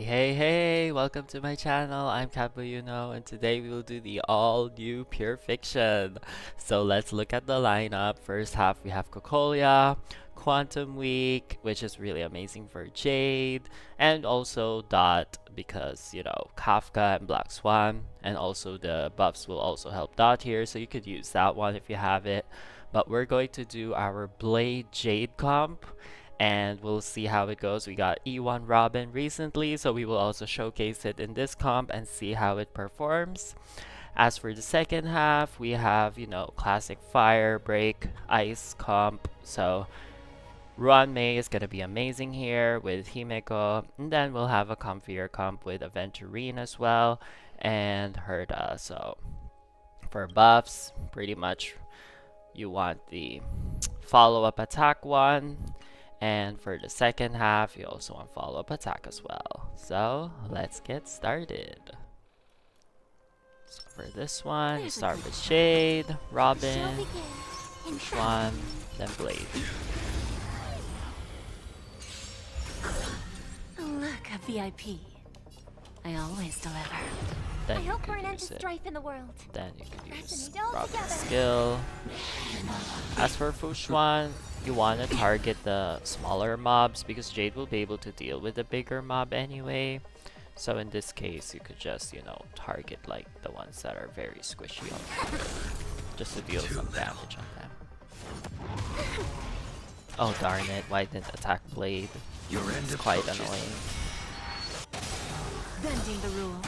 Hey, welcome to my channel. I'm Kapuyuno, and today we will do the all-new Pure Fiction. So let's look at the lineup. First half, we have Cocolia, Quantum Week, which is really amazing for Jade, and also Dot, because, Kafka and Black Swan, and also the buffs will also help Dot here, so you could use that one if you have it. But we're going to do our Blade Jade comp, and we'll see how it goes. We got E1 Robin recently, so we will also showcase it in this comp and see how it performs. As for the second half, we have, classic Fire, Break, Ice comp. So Ruan Mei is going to be amazing here with Himeko, and then we'll have a comfier comp with Aventurine as well, and Herta. So for buffs, pretty much you want the follow-up attack one. And for the second half, you also want follow-up attack as well. So let's get started. So for this one, you start with Jade, Robin, Fu Xuan, then Blade. Look, a VIP. I always deliver. Then I you hope for could an end use to it. strife in the world. Then you could use Resonate all Robin's together. skill. As for Fu Xuan, you want to target the smaller mobs because Jade will be able to deal with the bigger mob anyway. So in this case, you could just, target like the ones that are very squishy on them, just to deal some damage on them. Oh darn it, why didn't attack Blade? It's quite annoying. Bending the rules.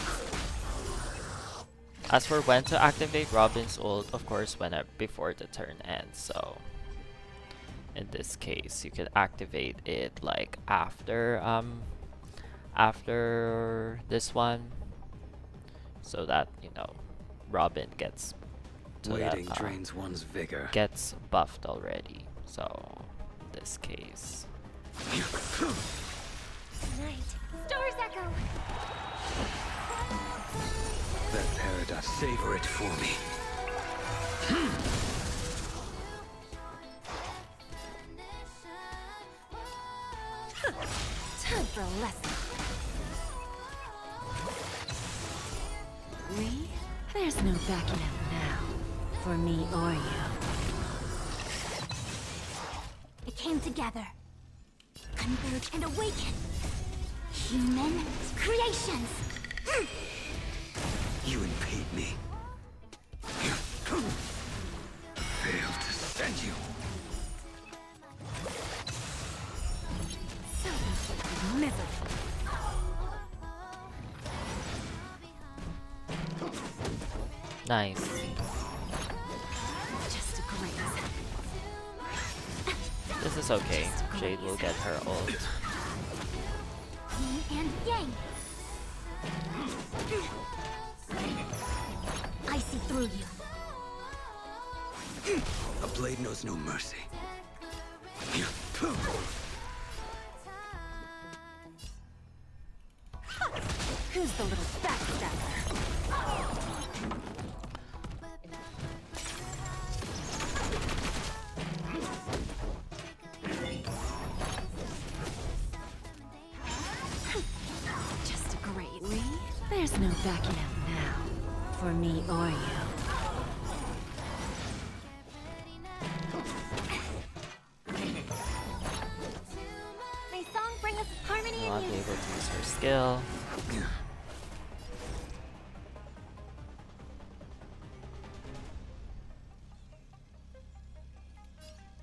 As for when to activate Robin's ult, of course before the turn ends, so in this case you could activate it like after this one, so that Robin gets Waiting drains one's vigor. Gets buffed already. So in this case, Night. Stars echo. That paradise, savor it for me. Time for a lesson. We? There's no backing out now. For me or you. It came together. Converge and awaken. Human creations. You impede me. Failed to send you. Misery. nice. Just a grace. This is okay. Jade will get her ult. Yin and yang. I see through you. A blade knows no mercy. Who's the little backstabber? Just a great we? There's no backing out now. For me or you. May song bring us harmony Not and able music. to use her skill.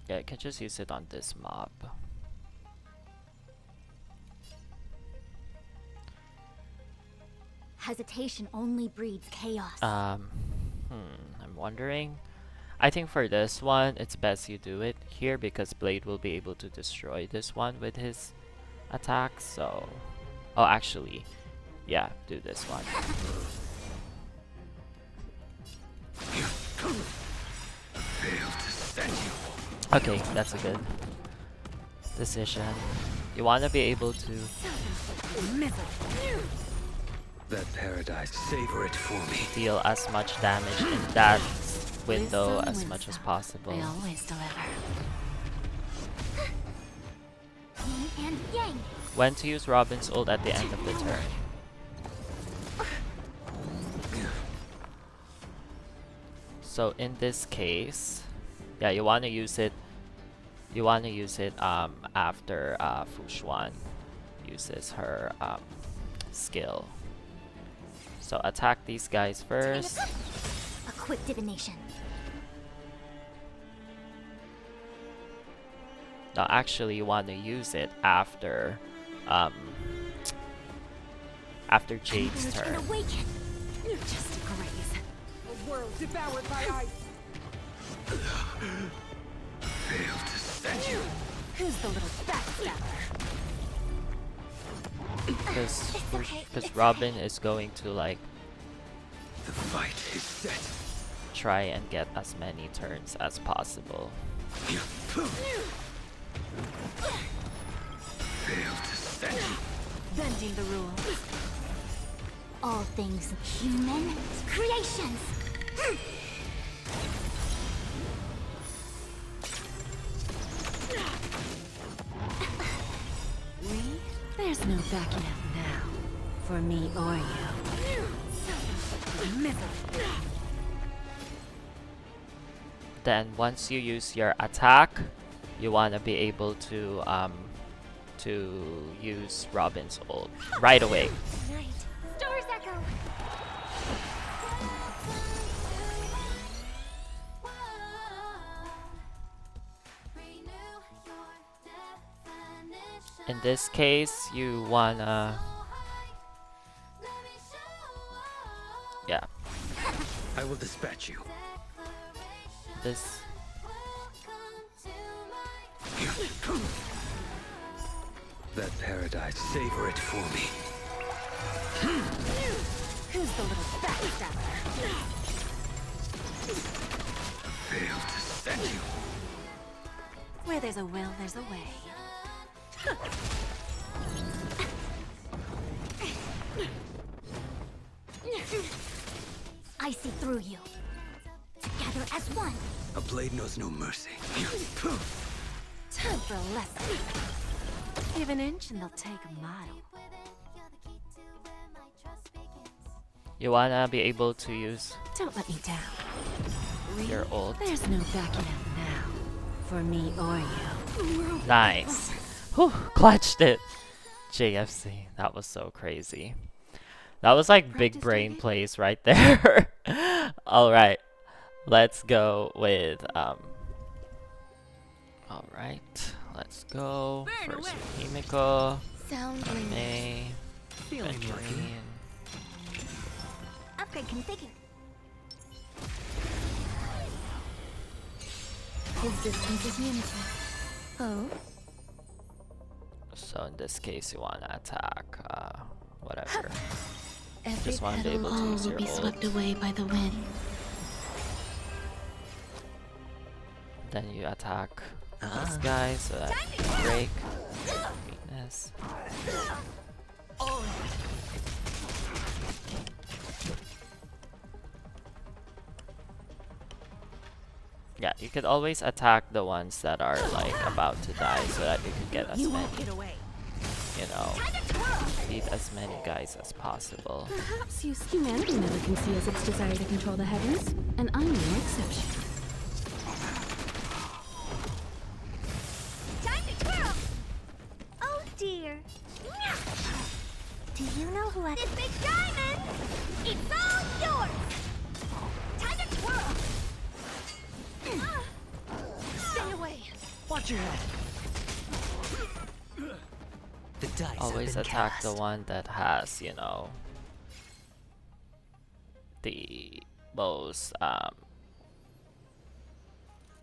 Yeah, I can just use it on this mob. Hesitation only breeds chaos. I'm wondering. I think for this one, it's best you do it here because Blade will be able to destroy this one with his attacks. So, oh, actually, yeah, do this one. Failed to send you. Okay, that's a good decision. You want to be able to That paradise, savor it for me. deal as much damage in that window as much as possible. I always deliver. Yin and yang. When to use Robin's ult at the end of the turn. So in this case, yeah, you want to use it. You want to use it after Fu Xuan uses her skill. So attack these guys first. A quick divination. No, actually, you want to use it after Jade's turn. Awaken. You're just a graze. A world devoured by ice. Failed to send you. Who's the little backstabber? Because Robin is going to like The fight is set. try and get as many turns as possible. Failed to send you. Bending the rules. All things human creations. We? There's no backing out now. For me or you. Misery. Then once you use your attack, you want to be able to use Robin's ult right away. Night. Stars echo. In this case, you wanna, yeah, I will dispatch you. this. That paradise, savor it for me. Who's the little backstabber? Failed to send you. Where there's a will, there's a way. I see through you. Together as one. A blade knows no mercy. Time for a lesson. Give an inch and they'll take a mile. You wanna be able to use Don't let me down. your ult. There's no backing out now. For me or you. Nice. Whew, clutched it. JFC. That was so crazy. That was like big brain plays right there. Alright. Let's go with alright. Let's go. First with Himeko. Sound May. Aventurine. upgrade configured. Resistance is unity. Oh? So in this case you wanna attack whatever. Every Just wanna be petal able to use will your be ult. swept away by the wind. Then you attack this guy so that you can break weakness. Yeah, you could always attack the ones that are like about to die so that you can get as many, you know, beat as many guys as possible. Perhaps humanity never conceals its desire to control the heavens, and I'm no exception. Time to twirl! Oh dear. Do you know who this big diamond? It's all yours! Time to twirl! Stay away! Watch your head. The dice Always have been attack cast. the one that has, you know, the most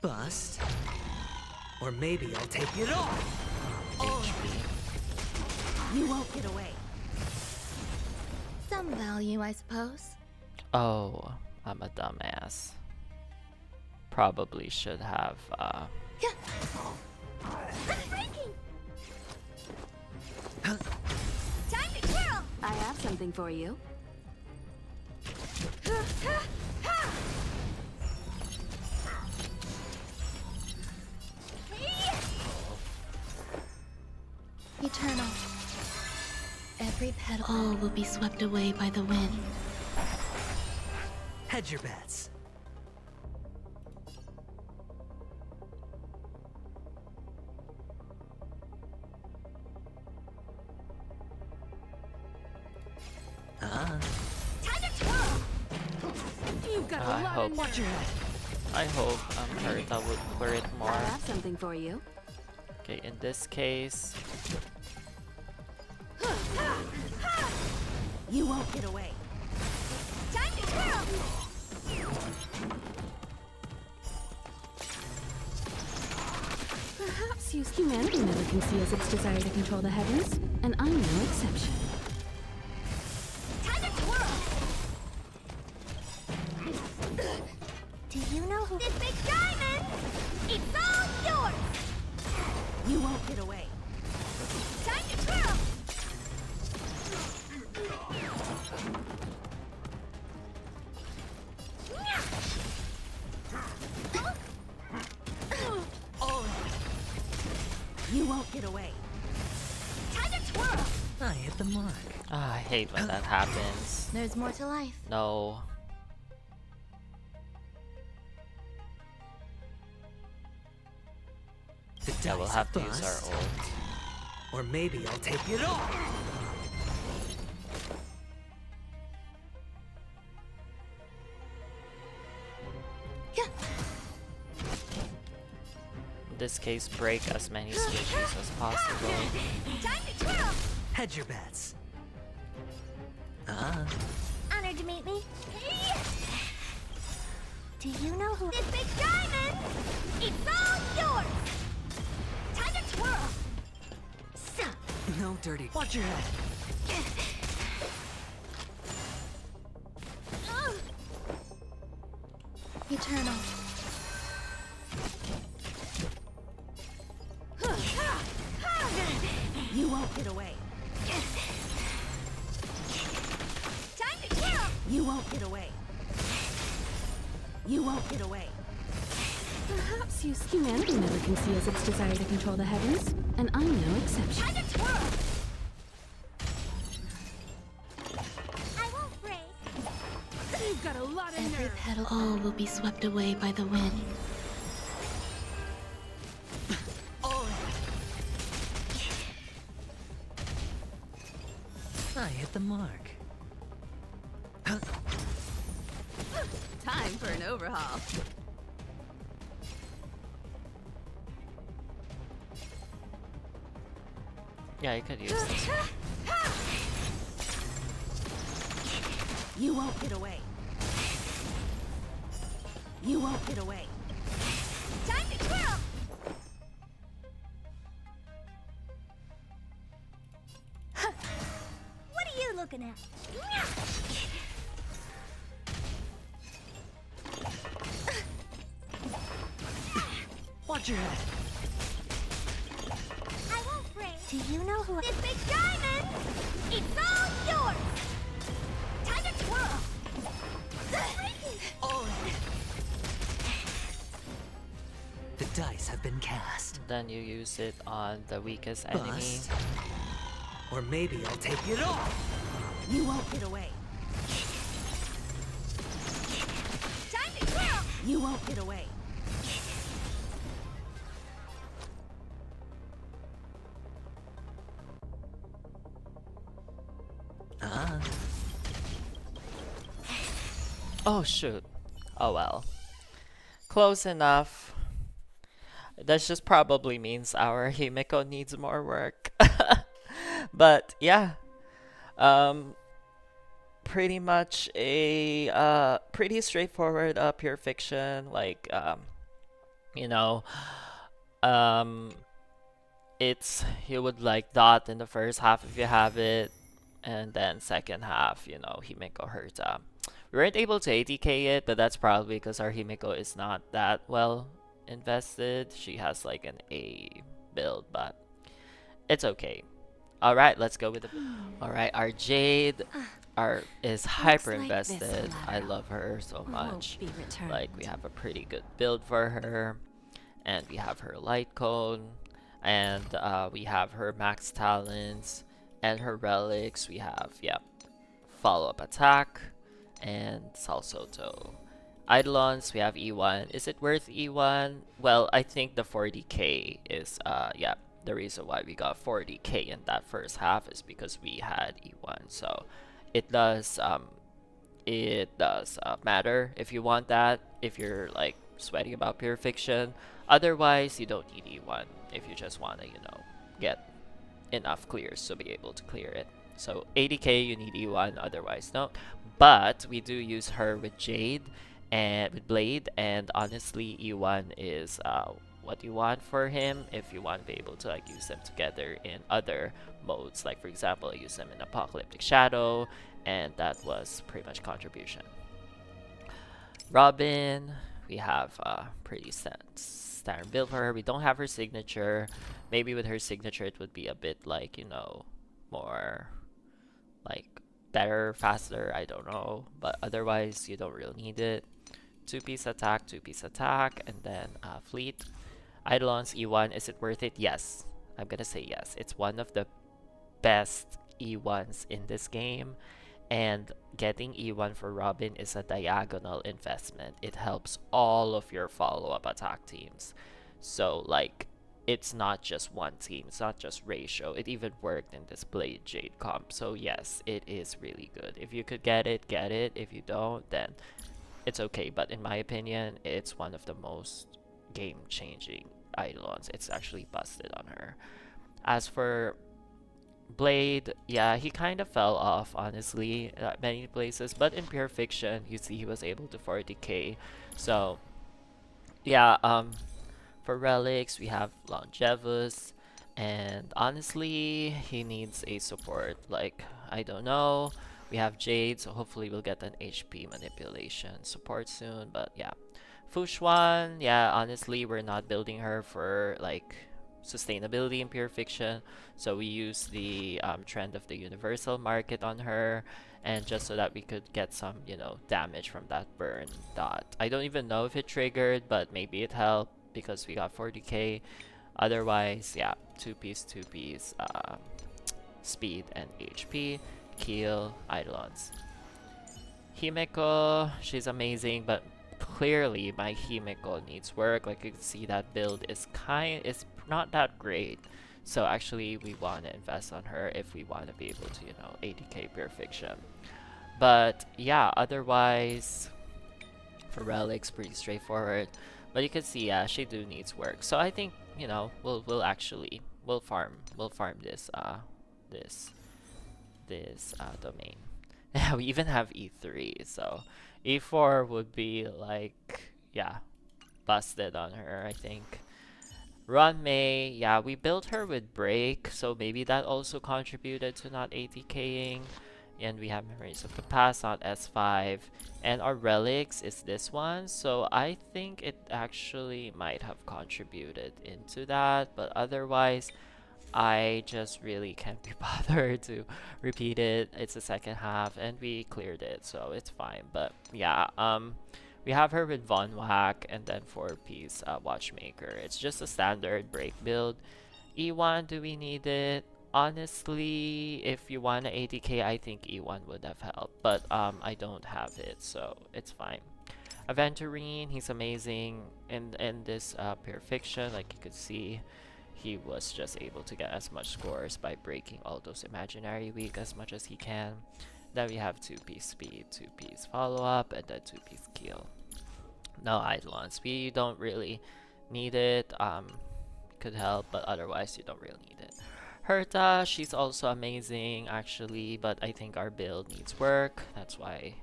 Bust. Or maybe I'll take it off. HP. You won't get away. Some value, I suppose. Oh, I'm a dumbass. Probably should have Breaking! Time to twirl! I have something for you. Eternal. Every petal. All will be swept away by the wind. Hedge your bets. Time to twirl! You've got a I lot hope. of Watch your head. I hope Herta would clear it I more. have something for you. Okay, in this case, You won't get away. Time to twirl! Perhaps humanity never conceals its desire to control the heavens, and I'm no exception. Time to twirl! Do you know who this big diamond? It's all yours! You won't get away. Time to twirl! You won't get away. Time to twirl! I hit the mark. I hate when that happens. There's more to life. No. The Yeah, we'll dice have to use bust. our ult. Or maybe I'll take it all. In this case, break as many squishies as possible. Time to twirl! Hedge your bets. Honored to meet me. Do you know who this big diamond? It's all yours! Time to twirl! So, No dirty. Watch your head. Eternal. You won't get away. time to twirl! You won't get away. You won't get away. Perhaps humanity never conceals its desire to control the heavens, and I'm no exception. Time to twirl! I won't break. You've got a lot of Every nerve. petal. All will be swept away by the wind. I hit the mark. Time for an overhaul. Yeah, you could use this one. You won't get away. You won't get away. Time to twirl! What are you looking at? Watch your head. I won't break. Do you know who this big diamond? It's all yours! Time to twirl! The dice have been cast. Then you use it on the weakest enemy. Bust. Or maybe I'll take it all. You won't get away. Time to twirl! You won't get away. Oh shoot. Oh well. Close enough. That just probably means our Himeko needs more work. But yeah. Pretty much a pretty straightforward pure fiction, like you know, it's you would like dot in the first half if you have it, and then second half, you know, Himeko Herta. We weren't able to ATK it, but that's probably because our Himeko is not that well invested. She has like an A build, but it's okay. Alright, let's go with the alright, our Jade is hyper like this invested. I collateral love her so much. Won't be returned. Like, we have a pretty good build for her, and we have her light cone, and we have her max talents, And her relics, we have, yeah, follow-up attack and Salsoto. Eidolons, we have E1. Is it worth E1? Well, I think the 40k is, yeah, the reason why we got 40k in that first half is because we had E1. So it does, matter if you want that, if you're like sweating about Pure Fiction. Otherwise, you don't need E1 if you just want to, you know, get enough clears to be able to clear it. So 80k you need E1, otherwise no. But we do use her with Jade and with Blade, and honestly E1 is what you want for him if you want to be able to like use them together in other modes. Like for example, I use them in Apocalyptic Shadow, and that was pretty much contribution. Robin, we have a pretty standard build for her. We don't have her signature. Maybe with her signature it would be a bit like, you know, more like better, faster, I don't know. But otherwise you don't really need it. 2-piece attack, 2-piece attack, and then fleet. Eidolons E1, is it worth it? Yes. I'm gonna say yes. It's one of the best E1s in this game. And getting E1 for Robin is a diagonal investment. It helps all of your follow-up attack teams. So like, it's not just one team, it's not just ratio. It even worked in this Blade Jade comp. So yes, it is really good. If you could get it, get it. If you don't, then it's okay. But in my opinion, it's one of the most game-changing Eidolons. It's actually busted on her. As for Blade, yeah, he kind of fell off, honestly, at many places. But in Pure Fiction, you see he was able to 40k. So, yeah, for relics, we have Longevous. And honestly, he needs a support. Like, I don't know. We have Jade, so hopefully we'll get an HP manipulation support soon. But yeah. Fu Xuan, yeah, honestly, we're not building her for, like, sustainability in Pure Fiction, so we use the trend of the universal market on her, and just so that we could get some, you know, damage from that burn dot. I don't even know if it triggered, but maybe it helped because we got 40k. Otherwise, yeah, 2-piece, speed and HP, kill, Eidolons. Himeko, she's amazing, but clearly my Himeko needs work. Like you can see, that build is not that great. So actually we want to invest on her if we want to be able to, you know, 80k Pure Fiction. But yeah, otherwise for relics, pretty straightforward. But you can see, yeah, she do needs work. So I think, you know, we'll farm this domain. Yeah, we even have E3, so E4 would be like, yeah, busted on her, I think. Ruan Mei, yeah, we built her with break, so maybe that also contributed to not 80k'ing. And we have Memories of the Past on S5. And our relics is this one, so I think it actually might have contributed into that, but otherwise I just really can't be bothered to repeat it. It's the second half and we cleared it, so it's fine. But yeah, we have her with Von Whack and then 4-piece Watchmaker. It's just a standard break build. E1, do we need it? Honestly, if you want an 80k, I think E1 would have helped, but I don't have it, so it's fine. Aventurine, he's amazing in this Pure Fiction. Like you could see, he was just able to get as much scores by breaking all those imaginary weak as much as he can. Then we have 2-piece speed, 2-piece follow-up, and then 2-piece kill. No Eidolons. We don't really need it. Could help, but otherwise you don't really need it. Herta, she's also amazing actually, but I think our build needs work. That's why.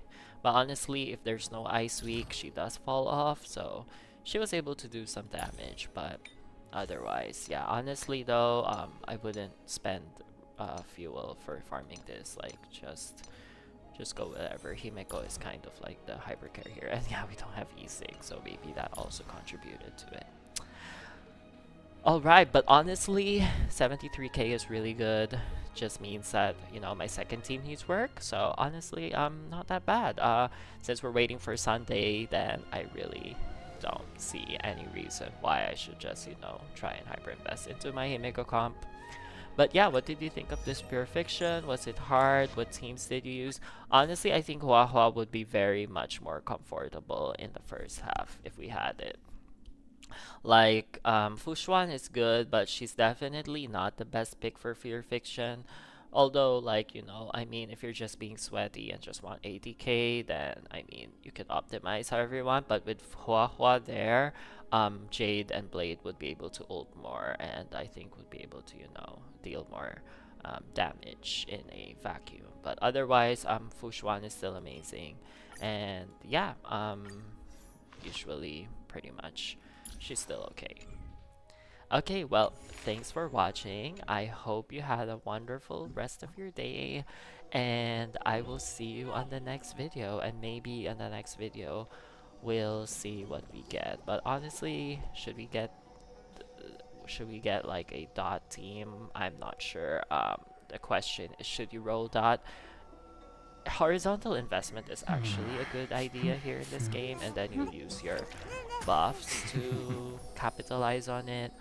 But honestly, if there's no ice week, she does fall off. So she was able to do some damage, but otherwise, yeah. Honestly though, I wouldn't spend fuel for farming this. Like just go whatever. Himeko is kind of like the hypercare here, and yeah, we don't have E6, so maybe that also contributed to it. Alright, but honestly, 73k is really good. Just means that, you know, my second team needs work. So honestly, not that bad. Since we're waiting for Sunday, then I really don't see any reason why I should just, you know, try and hyper invest into my Himeko comp. But yeah, what did you think of this Pure Fiction? Was it hard? What teams did you use? Honestly, I think Huohuo would be very much more comfortable in the first half if we had it. Like, Fu Xuan is good, but she's definitely not the best pick for Fear Fiction. Although, like, I mean, if you're just being sweaty and just want 80k, then, I mean, you can optimize however you want. But with Huohuo there, Jade and Blade would be able to ult more, and I think would be able to, deal more damage in a vacuum. But otherwise, Fu Xuan is still amazing. And yeah, usually, pretty much, she's still okay. Okay, well, thanks for watching. I hope you had a wonderful rest of your day, and I will see you on the next video. And maybe in the next video, we'll see what we get. But honestly, should we get like a dot team? I'm not sure. The question is, should you roll dot? Horizontal investment is actually a good idea here in this game, and then you use your buffs to capitalize on it.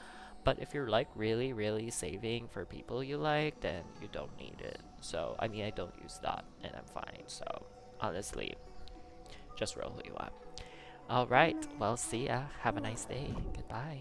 But if you're like really, really saving for people you like, then you don't need it. So, I mean, I don't use that, and I'm fine. So, honestly, just roll who you want. Alright, well, see ya. Have a nice day. Goodbye.